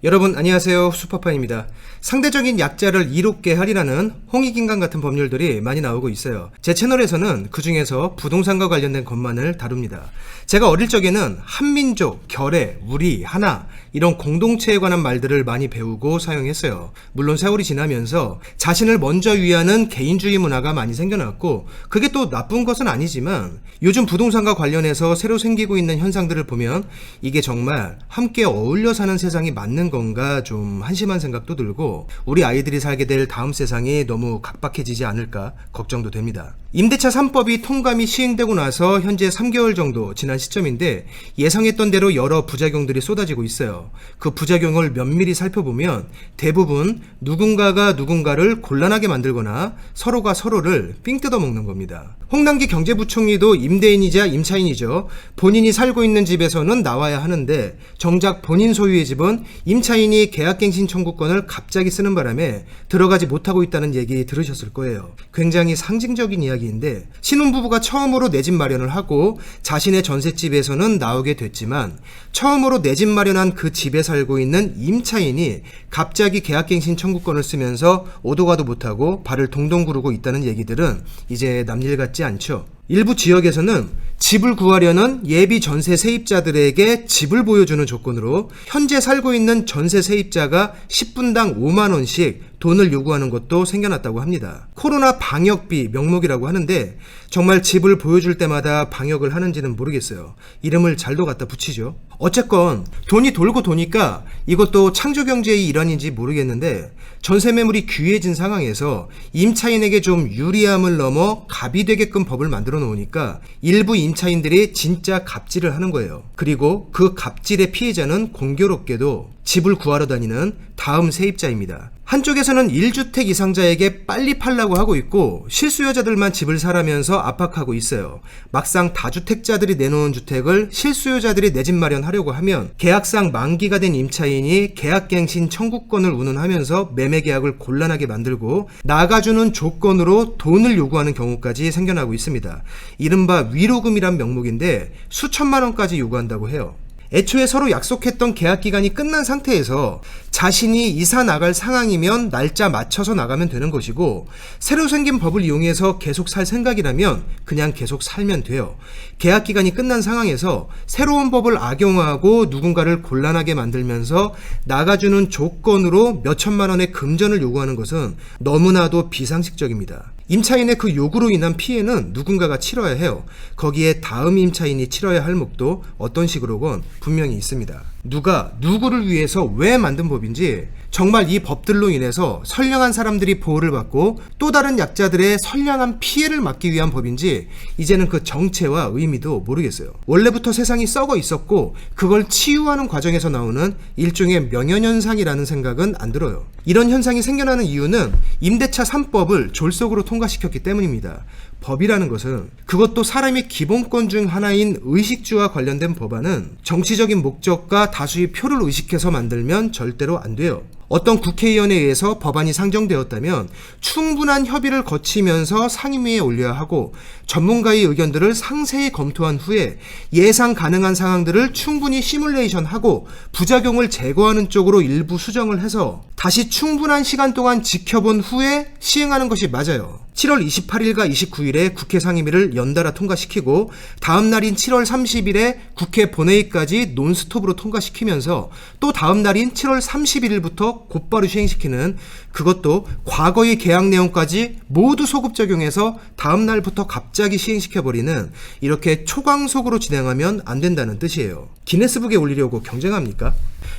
여러분 안녕하세요. 수퍼파입니다. 상대적인 약자를 이롭게 하리라는 홍익인간 같은 법률들이 많이 나오고 있어요. 제 채널에서는 그 중에서 부동산과 관련된 것만을 다룹니다. 제가 어릴 적에는 한민족, 결의, 우리, 하나 이런 공동체에 관한 말들을 많이 배우고 사용했어요. 물론 세월이 지나면서 자신을 먼저 위하는 개인주의 문화가 많이 생겨났고 그게 또 나쁜 것은 아니지만 요즘 부동산과 관련해서 새로 생기고 있는 현상들을 보면 이게 정말 함께 어울려 사는 세상이 맞는 건가 좀 한심한 생각도 들고 우리 아이들이 살게 될 다음 세상이 너무 각박해지지 않을까 걱정도 됩니다. 임대차 3법이 통감이 시행되고 나서 현재 3개월 정도 지난 시점인데 예상했던 대로 여러 부작용들이 쏟아지고 있어요. 그 부작용을 면밀히 살펴보면 대부분 누군가가 누군가를 곤란하게 만들거나 서로가 서로를 삥 뜯어먹는 겁니다. 홍남기 경제부총리도 임대인이자 임차인이죠. 본인이 살고 있는 집에서는 나와야 하는데 정작 본인 소유의 집은 임차인이 계약갱신 청구권을 갑자기 쓰는 바람에 들어가지 못하고 있다는 얘기 들으셨을 거예요. 굉장히 상징적인 이야기인데 신혼부부가 처음으로 내 집 마련을 하고 자신의 전셋집에서는 나오게 됐지만 처음으로 내 집 마련한 그 집에 살고 있는 임차인이 갑자기 계약갱신 청구권을 쓰면서 오도가도 못하고 발을 동동 구르고 있다는 얘기들은 이제 남일 같지 않죠. 일부 지역에서는 집을 구하려는 예비 전세 세입자들에게 집을 보여주는 조건으로 현재 살고 있는 전세 세입자가 10분당 5만원씩 돈을 요구하는 것도 생겨났다고 합니다. 코로나 방역비 명목이라고 하는데 정말 집을 보여줄 때마다 방역을 하는지는 모르겠어요. 이름을 잘도 갖다 붙이죠. 어쨌건 돈이 돌고 도니까 이것도 창조경제의 일환인지 모르겠는데 전세 매물이 귀해진 상황에서 임차인에게 좀 유리함을 넘어 갑이 되게끔 법을 만들어 놓으니까 일부 임차인들이 진짜 갑질을 하는 거예요. 그리고 그 갑질의 피해자는 공교롭게도 집을 구하러 다니는 다음 세입자입니다. 한쪽에서는 1주택 이상자에게 빨리 팔라고 하고 있고 실수요자들만 집을 사라면서 압박하고 있어요. 막상 다주택자들이 내놓은 주택을 실수요자들이 내 집 마련하려고 하면 계약상 만기가 된 임차인이 계약갱신 청구권을 운운하면서 매매 계약을 곤란하게 만들고 나가주는 조건으로 돈을 요구하는 경우까지 생겨나고 있습니다. 이른바 위로금이란 명목인데 수천만 원까지 요구한다고 해요. 애초에 서로 약속했던 계약 기간이 끝난 상태에서 자신이 이사 나갈 상황이면 날짜 맞춰서 나가면 되는 것이고 새로 생긴 법을 이용해서 계속 살 생각이라면 그냥 계속 살면 돼요. 계약 기간이 끝난 상황에서 새로운 법을 악용하고 누군가를 곤란하게 만들면서 나가주는 조건으로 몇천만 원의 금전을 요구하는 것은 너무나도 비상식적입니다. 임차인의 그 요구로 인한 피해는 누군가가 치러야 해요. 거기에 다음 임차인이 치러야 할 몫도 어떤 식으로건 분명히 있습니다. 누가 누구를 위해서 왜 만든 법인지 정말 이 법들로 인해서 선량한 사람들이 보호를 받고 또 다른 약자들의 선량한 피해를 막기 위한 법인지 이제는 그 정체와 의미도 모르겠어요. 원래부터 세상이 썩어 있었고 그걸 치유하는 과정에서 나오는 일종의 명현현상이라는 생각은 안 들어요. 이런 현상이 생겨나는 이유는 임대차 3법을 졸속으로 통과시켰기 때문입니다. 법이라는 것은 그것도 사람의 기본권 중 하나인 의식주와 관련된 법안은 정치적인 목적과 다수의 표를 의식해서 만들면 절대로 안 돼요. 어떤 국회의원에 의해서 법안이 상정되었다면 충분한 협의를 거치면서 상임위에 올려야 하고 전문가의 의견들을 상세히 검토한 후에 예상 가능한 상황들을 충분히 시뮬레이션하고 부작용을 제거하는 쪽으로 일부 수정을 해서 다시 충분한 시간 동안 지켜본 후에 시행하는 것이 맞아요. 7월 28일과 29일에 국회 상임위를 연달아 통과시키고 다음 날인 7월 30일에 국회 본회의까지 논스톱으로 통과시키면서 또 다음 날인 7월 31일부터 곧바로 시행시키는 그것도 과거의 계약 내용까지 모두 소급 적용해서 다음 날부터 갑자기 시행시켜버리는 이렇게 초강속으로 진행하면 안 된다는 뜻이에요. 기네스북에 올리려고 경쟁합니까?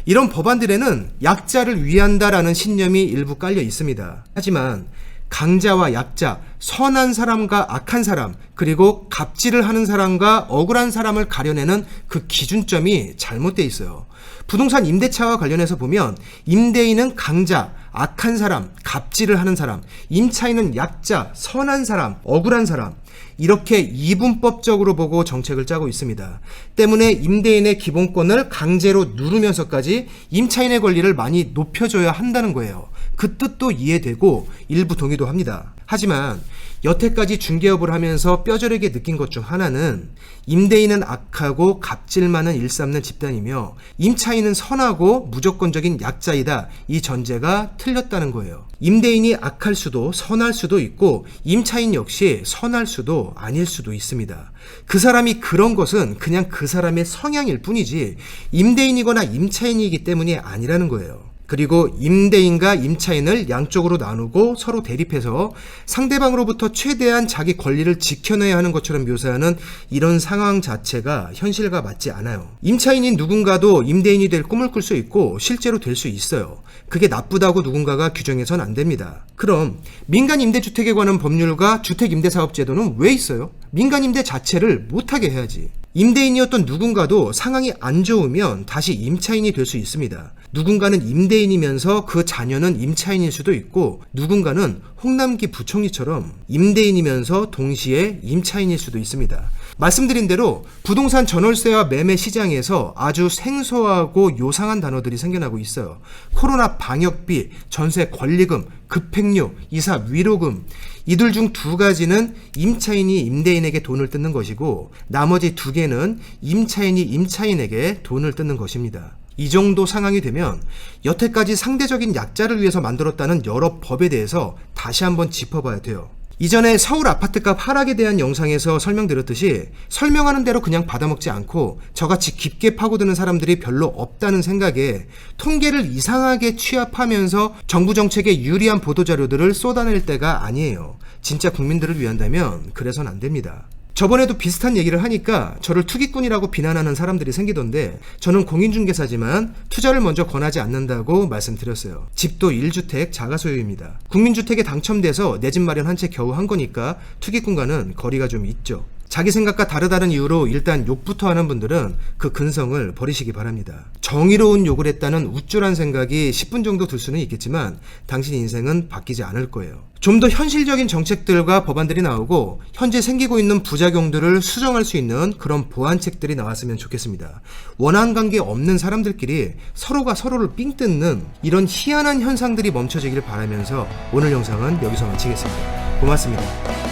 이런 법안들에는 약자를 위한다라는 신념이 일부 깔려 있습니다. 하지만 강자와 약자, 선한 사람과 악한 사람, 그리고 갑질을 하는 사람과 억울한 사람을 가려내는 그 기준점이 잘못되어 있어요. 부동산 임대차와 관련해서 보면 임대인은 강자, 악한 사람, 갑질을 하는 사람, 임차인은 약자, 선한 사람, 억울한 사람 이렇게 이분법적으로 보고 정책을 짜고 있습니다. 때문에 임대인의 기본권을 강제로 누르면서까지 임차인의 권리를 많이 높여줘야 한다는 거예요. 그 뜻도 이해되고 일부 동의도 합니다. 하지만 여태까지 중개업을 하면서 뼈저리게 느낀 것 중 하나는 임대인은 악하고 갑질 많은 일삼는 집단이며 임차인은 선하고 무조건적인 약자이다. 이 전제가 틀렸다는 거예요. 임대인이 악할 수도 선할 수도 있고 임차인 역시 선할 수도 아닐 수도 있습니다. 그 사람이 그런 것은 그냥 그 사람의 성향일 뿐이지 임대인이거나 임차인이기 때문이 아니라는 거예요. 그리고 임대인과 임차인을 양쪽으로 나누고 서로 대립해서 상대방으로부터 최대한 자기 권리를 지켜내야 하는 것처럼 묘사하는 이런 상황 자체가 현실과 맞지 않아요. 임차인인 누군가도 임대인이 될 꿈을 꿀 수 있고 실제로 될 수 있어요. 그게 나쁘다고 누군가가 규정해서는 안 됩니다. 그럼 민간임대주택에 관한 법률과 주택임대사업제도는 왜 있어요? 민간임대 자체를 못하게 해야지. 임대인이었던 누군가도 상황이 안 좋으면 다시 임차인이 될 수 있습니다. 누군가는 임대인이면서 그 자녀는 임차인일 수도 있고 누군가는 홍남기 부총리처럼 임대인이면서 동시에 임차인일 수도 있습니다. 말씀드린 대로 부동산 전월세와 매매 시장에서 아주 생소하고 요상한 단어들이 생겨나고 있어요. 코로나 방역비, 전세 권리금, 급행료, 이사 위로금, 이들 중 2가지는 임차인이 임대인에게 돈을 뜯는 것이고 나머지 2개는 임차인이 임차인에게 돈을 뜯는 것입니다. 이 정도 상황이 되면 여태까지 상대적인 약자를 위해서 만들었다는 여러 법에 대해서 다시 한번 짚어봐야 돼요. 이전에 서울 아파트값 하락에 대한 영상에서 설명드렸듯이 설명하는 대로 그냥 받아먹지 않고 저같이 깊게 파고드는 사람들이 별로 없다는 생각에 통계를 이상하게 취합하면서 정부 정책에 유리한 보도자료들을 쏟아낼 때가 아니에요. 진짜 국민들을 위한다면 그래선 안 됩니다. 저번에도 비슷한 얘기를 하니까 저를 투기꾼이라고 비난하는 사람들이 생기던데 저는 공인중개사지만 투자를 먼저 권하지 않는다고 말씀드렸어요. 집도 1주택 자가소유입니다. 국민주택에 당첨돼서 내 집 마련한 채 겨우 한 거니까 투기꾼과는 거리가 좀 있죠. 자기 생각과 다르다는 이유로 일단 욕부터 하는 분들은 그 근성을 버리시기 바랍니다. 정의로운 욕을 했다는 우쭐한 생각이 10분 정도 들 수는 있겠지만 당신 인생은 바뀌지 않을 거예요. 좀 더 현실적인 정책들과 법안들이 나오고 현재 생기고 있는 부작용들을 수정할 수 있는 그런 보완책들이 나왔으면 좋겠습니다. 원한 관계 없는 사람들끼리 서로가 서로를 삥 뜯는 이런 희한한 현상들이 멈춰지길 바라면서 오늘 영상은 여기서 마치겠습니다. 고맙습니다.